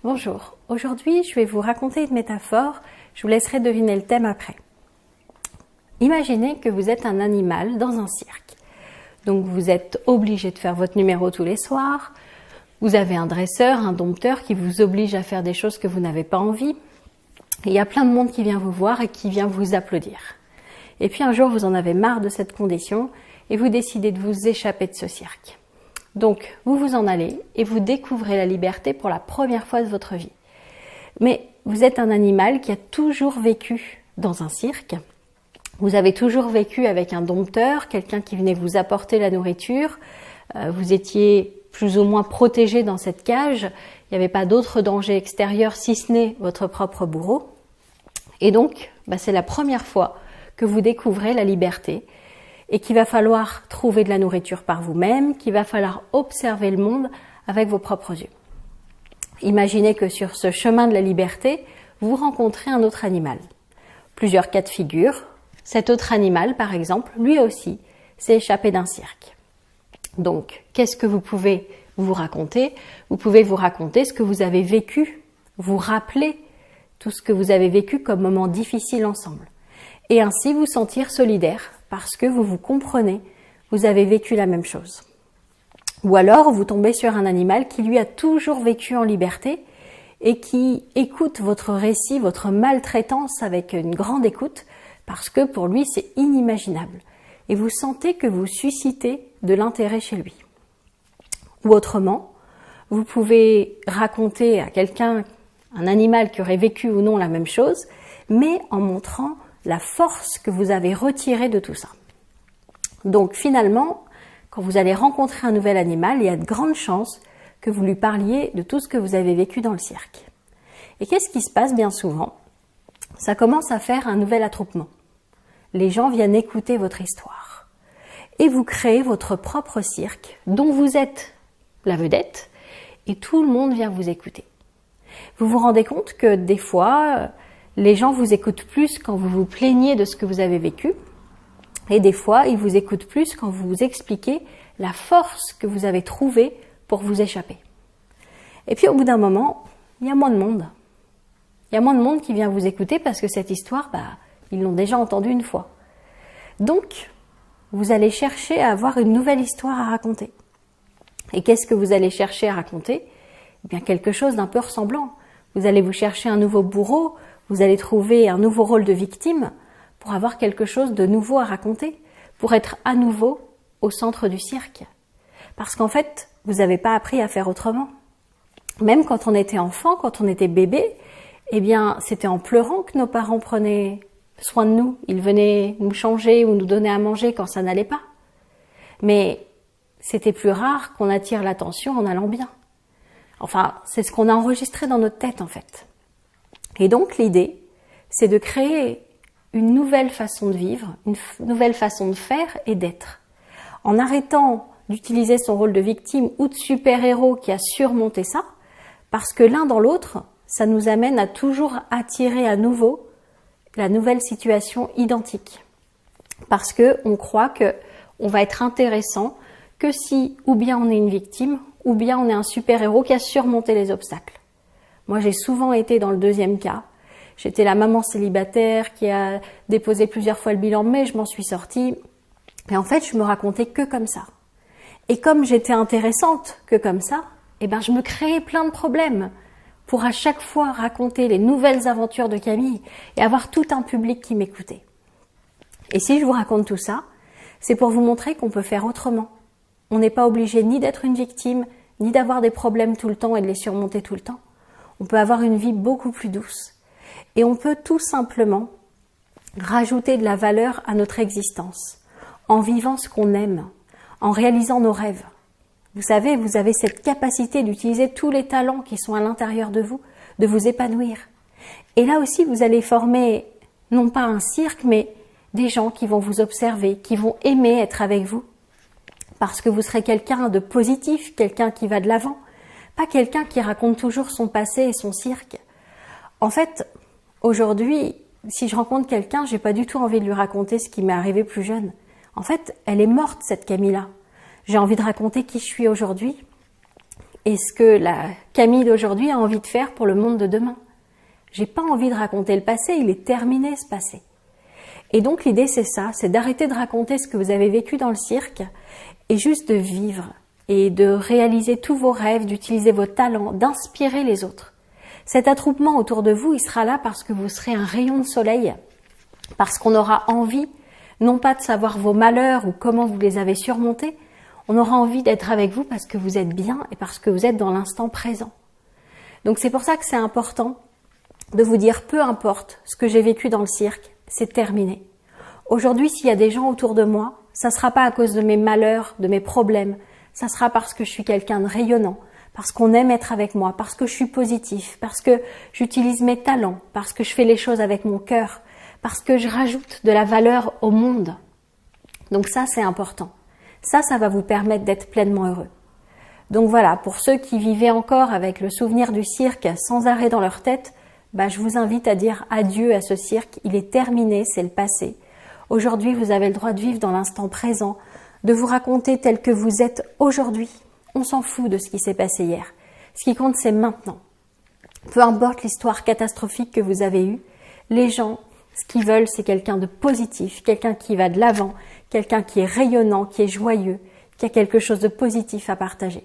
Bonjour, aujourd'hui je vais vous raconter une métaphore, je vous laisserai deviner le thème après. Imaginez que vous êtes un animal dans un cirque. Donc vous êtes obligé de faire votre numéro tous les soirs, vous avez un dresseur, un dompteur qui vous oblige à faire des choses que vous n'avez pas envie. Et il y a plein de monde qui vient vous voir et qui vient vous applaudir. Et puis un jour vous en avez marre de cette condition et vous décidez de vous échapper de ce cirque. Donc, vous vous en allez et vous découvrez la liberté pour la première fois de votre vie. Mais vous êtes un animal qui a toujours vécu dans un cirque. Vous avez toujours vécu avec un dompteur, quelqu'un qui venait vous apporter la nourriture. Vous étiez plus ou moins protégé dans cette cage. Il n'y avait pas d'autre danger extérieur si ce n'est votre propre bourreau. Et donc, c'est la première fois que vous découvrez la liberté. Et qu'il va falloir trouver de la nourriture par vous-même, qu'il va falloir observer le monde avec vos propres yeux. Imaginez que sur ce chemin de la liberté, vous rencontrez un autre animal. Plusieurs cas de figure. Cet autre animal, par exemple, lui aussi, s'est échappé d'un cirque. Donc, qu'est-ce que vous pouvez vous raconter? Vous pouvez vous raconter ce que vous avez vécu, vous rappeler tout ce que vous avez vécu comme moment difficile ensemble. Et ainsi vous sentir solidaire. Parce que vous vous comprenez, vous avez vécu la même chose. Ou alors, vous tombez sur un animal qui lui a toujours vécu en liberté et qui écoute votre récit, votre maltraitance avec une grande écoute, parce que pour lui, c'est inimaginable. Et vous sentez que vous suscitez de l'intérêt chez lui. Ou autrement, vous pouvez raconter à quelqu'un, un animal qui aurait vécu ou non la même chose, mais en montrant la force que vous avez retirée de tout ça. Donc finalement, quand vous allez rencontrer un nouvel animal, il y a de grandes chances que vous lui parliez de tout ce que vous avez vécu dans le cirque. Et qu'est-ce qui se passe bien souvent? Ça commence à faire un nouvel attroupement. Les gens viennent écouter votre histoire. Et vous créez votre propre cirque, dont vous êtes la vedette, et tout le monde vient vous écouter. Vous vous rendez compte que des fois, les gens vous écoutent plus quand vous vous plaignez de ce que vous avez vécu. Et des fois, ils vous écoutent plus quand vous vous expliquez la force que vous avez trouvée pour vous échapper. Et puis au bout d'un moment, il y a moins de monde. Il y a moins de monde qui vient vous écouter parce que cette histoire, ils l'ont déjà entendue une fois. Donc, vous allez chercher à avoir une nouvelle histoire à raconter. Et qu'est-ce que vous allez chercher à raconter? Eh bien, quelque chose d'un peu ressemblant. Vous allez vous chercher un nouveau bourreau, vous allez trouver un nouveau rôle de victime pour avoir quelque chose de nouveau à raconter, pour être à nouveau au centre du cirque. Parce qu'en fait, vous n'avez pas appris à faire autrement. Même quand on était enfant, quand on était bébé, c'était en pleurant que nos parents prenaient soin de nous. Ils venaient nous changer ou nous donner à manger quand ça n'allait pas. Mais c'était plus rare qu'on attire l'attention en allant bien. Enfin, c'est ce qu'on a enregistré dans notre tête en fait. Et donc l'idée, c'est de créer une nouvelle façon de vivre, une nouvelle façon de faire et d'être. En arrêtant d'utiliser son rôle de victime ou de super-héros qui a surmonté ça, parce que l'un dans l'autre, ça nous amène à toujours attirer à nouveau la nouvelle situation identique. Parce que on croit que on va être intéressant que si ou bien on est une victime, ou bien on est un super-héros qui a surmonté les obstacles. Moi, j'ai souvent été dans le deuxième cas. J'étais la maman célibataire qui a déposé plusieurs fois le bilan, mais je m'en suis sortie. Et en fait, je me racontais que comme ça. Et comme j'étais intéressante que comme ça, je me créais plein de problèmes pour à chaque fois raconter les nouvelles aventures de Camille et avoir tout un public qui m'écoutait. Et si je vous raconte tout ça, c'est pour vous montrer qu'on peut faire autrement. On n'est pas obligé ni d'être une victime, ni d'avoir des problèmes tout le temps et de les surmonter tout le temps. On peut avoir une vie beaucoup plus douce. Et on peut tout simplement rajouter de la valeur à notre existence, en vivant ce qu'on aime, en réalisant nos rêves. Vous savez, vous avez cette capacité d'utiliser tous les talents qui sont à l'intérieur de vous épanouir. Et là aussi, vous allez former, non pas un cirque, mais des gens qui vont vous observer, qui vont aimer être avec vous. Parce que vous serez quelqu'un de positif, quelqu'un qui va de l'avant, pas quelqu'un qui raconte toujours son passé et son cirque. En fait, aujourd'hui, si je rencontre quelqu'un, j'ai pas du tout envie de lui raconter ce qui m'est arrivé plus jeune. En fait, elle est morte, cette Camille-là. J'ai envie de raconter qui je suis aujourd'hui et ce que la Camille d'aujourd'hui a envie de faire pour le monde de demain. J'ai pas envie de raconter le passé, il est terminé ce passé. Et donc l'idée c'est ça, c'est d'arrêter de raconter ce que vous avez vécu dans le cirque et juste de vivre et de réaliser tous vos rêves, d'utiliser vos talents, d'inspirer les autres. Cet attroupement autour de vous, il sera là parce que vous serez un rayon de soleil, parce qu'on aura envie, non pas de savoir vos malheurs ou comment vous les avez surmontés, on aura envie d'être avec vous parce que vous êtes bien et parce que vous êtes dans l'instant présent. Donc c'est pour ça que c'est important de vous dire, peu importe ce que j'ai vécu dans le cirque, c'est terminé. Aujourd'hui, s'il y a des gens autour de moi, ça ne sera pas à cause de mes malheurs, de mes problèmes, ça sera parce que je suis quelqu'un de rayonnant, parce qu'on aime être avec moi, parce que je suis positif, parce que j'utilise mes talents, parce que je fais les choses avec mon cœur, parce que je rajoute de la valeur au monde. Donc ça, c'est important. Ça va vous permettre d'être pleinement heureux. Donc voilà, pour ceux qui vivaient encore avec le souvenir du cirque sans arrêt dans leur tête, je vous invite à dire adieu à ce cirque, il est terminé, c'est le passé. Aujourd'hui, vous avez le droit de vivre dans l'instant présent, de vous raconter tel que vous êtes aujourd'hui. On s'en fout de ce qui s'est passé hier. Ce qui compte, c'est maintenant. Peu importe l'histoire catastrophique que vous avez eue, les gens, ce qu'ils veulent, c'est quelqu'un de positif, quelqu'un qui va de l'avant, quelqu'un qui est rayonnant, qui est joyeux, qui a quelque chose de positif à partager.